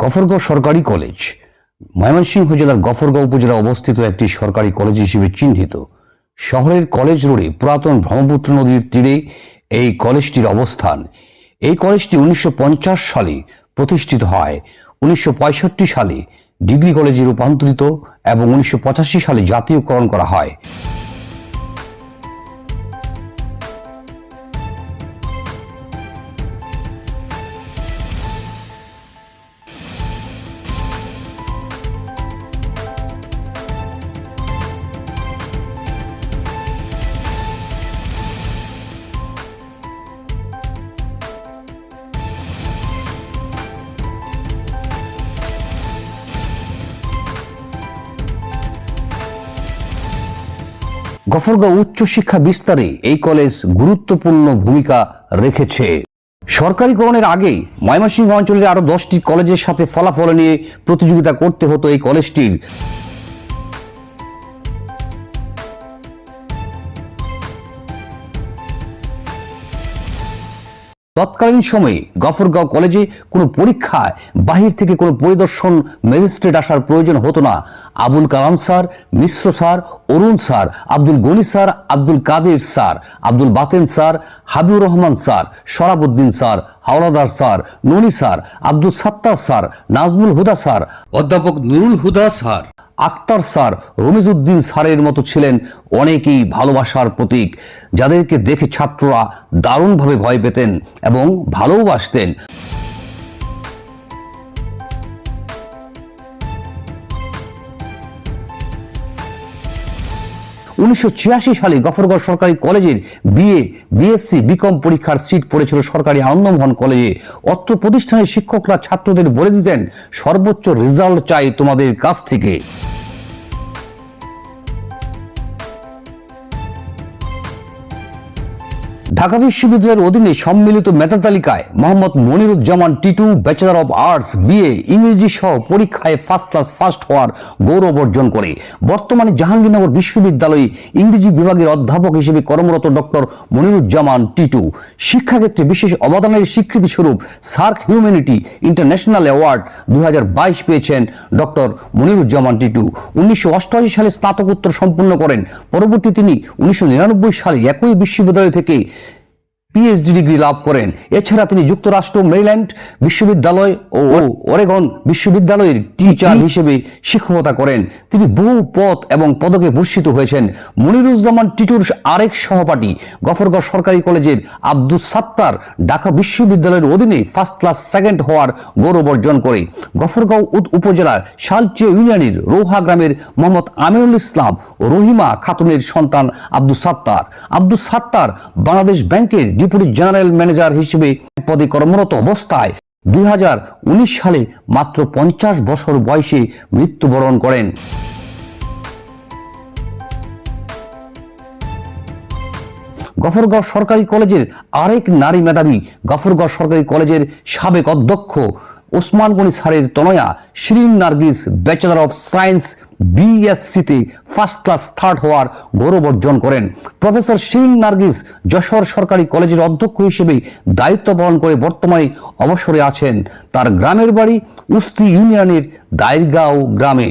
গফরগাঁও সরকারি কলেজ ময়মনসিংহ জেলার গফরগাঁও উপজেলায় অবস্থিত একটি সরকারি কলেজ হিসেবে চিহ্নিত। শহরের কলেজ রোডে পুরাতন ব্রহ্মপুত্র নদীর তীরে এই কলেজটির অবস্থান। এই কলেজটি 1950 সালে প্রতিষ্ঠিত হয়। 1965 সালে ডিগ্রি কলেজে রূপান্তরিত এবং 1985 সালে জাতীয়করণ করা হয়। গফরগাঁও উচ্চশিক্ষা বিস্তারে এই কলেজ গুরুত্বপূর্ণ ভূমিকা রেখেছে। সরকারিকরণের আগে ময়মনসিংহ অঞ্চলের আরো 10টি কলেজের সাথে ফলাফল নিয়ে প্রতিযোগিতা করতে হতো এই কলেজটির। তৎকালীন সময়ে গফরগাঁও কলেজে কোনো পরীক্ষায় বাহির থেকে কোনো পরিদর্শন ম্যাজিস্ট্রেট আসার প্রয়োজন হতো না। Abul Kalam sir, Mishra sir, Arun sir, Abdul Gani sir, Abdul Kader sir, Abdul Baten sir, Habibur Rahman sir, Sharabuddin sir, Howlader sir, Noni sir, Abdul Sattar sir, Nazmul Huda sir, অধ্যাপক নুরুল হুদা স্যার, আক্তার স্যার, রমিজউদ্দিন স্যারের মতো ছিলেন অনেকেই ভালোবাসার প্রতীক, যাদেরকে দেখে ছাত্ররা দারুণভাবে ভয় পেতেন এবং ভালোবাসতেন। 1986 সালে গফরগাঁও সরকারি কলেজের বিএ, বিএসসি, বিকম পরীক্ষার সিট পড়েছিল সরকারি আনন্দমোহন কলেজে। অত্র প্রতিষ্ঠানের শিক্ষকরা ছাত্রদের বলে দিতেন, সর্বোচ্চ রেজাল্ট চাই তোমাদের কাছ থেকে। ঢাকা বিশ্ববিদ্যালয়ের অধীনে সম্মিলিত মেধা তালিকায় Mohammad Moniruzzaman Titu bachelor of arts, BA, ইংরেজি সহ পরীক্ষায় ফার্স্ট ক্লাস ফার্স্ট হওয়ার গৌরব অর্জন করে। বর্তমানে জাহাঙ্গীরনগর বিশ্ববিদ্যালয়ে ইংরেজি বিভাগের অধ্যাপক হিসেবে কর্মরত ডক্টর মনিরুজ্জামান টিটু শিক্ষাক্ষেত্রে বিশেষ অবদানের স্বীকৃতিস্বরূপ সার্ক হিউম্যানিটি ইন্টারন্যাশনাল অ্যাওয়ার্ড 2022 পেয়েছেন ডক্টর মনিরুজ্জামান টিটু। 1988 সালে স্নাতকোত্তর সম্পন্ন করেন। পরবর্তী তিনি 1999 সালে একই বিশ্ববিদ্যালয় থেকে পিএইচডি ডিগ্রি লাভ করেন। এছাড়া তিনি যুক্তরাষ্ট্র মেরিল্যান্ড বিশ্ববিদ্যালয় ও ওরেগন বিশ্ববিদ্যালয়ের টিচার হিসেবে শিক্ষকতা করেন। তিনি বহু পদ এবং পদকে ভূষিত হয়েছেন। মনিরুজ্জামান টিটুর আরেক সহপাঠী গফরগাঁও সরকারি কলেজের আব্দুল সাত্তার ঢাকা বিশ্ববিদ্যালয়ের অধীনে ফার্স্ট ক্লাস সেকেন্ড হওয়ার গৌরব অর্জন করে। গফরগাঁও উপজেলার শালচিয়া ইউনিয়নের রৌহা গ্রামের মোহাম্মদ আমিনুল ইসলাম ও রহিমা খাতুনের সন্তান আব্দুল সাত্তার। আব্দুল সাত্তার বাংলাদেশ ব্যাংকের ডেপুটি জেনারেল ম্যানেজার হিসেবে পদে কর্মরত অবস্থায় 2019 সালে মাত্র 50 বছর বয়সে মৃত্যুবরণ করেন। গফরগাঁও সরকারি কলেজের আরেক নারী মেধাবী গফরগাঁও সরকারি কলেজের সাবেক অধ্যক্ষ ওসমান গনি স্যারের তনয়া Shirin Nargis bachelor of science বিএসসিতে ফার্স্ট ক্লাস থার্ড হওয়ার গৌরব অর্জন করেন। প্রফেসর শিরিন নার্গিস যশোর সরকারি কলেজের অধ্যক্ষ হিসেবে দায়িত্ব পালন করে বর্তমানে অবসরে আছেন। তার গ্রামের বাড়ি উস্তি ইউনিয়নের দাইরগাঁও গ্রামে।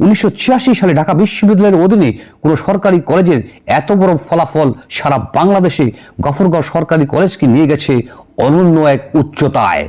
1986 সালে ঢাকা বিশ্ববিদ্যালয়ের অধীনে কোনো সরকারি কলেজের এত বড় ফলাফল সারা বাংলাদেশে গফরগাঁও সরকারি কলেজকে নিয়ে গেছে অনন্য এক উচ্চতায়।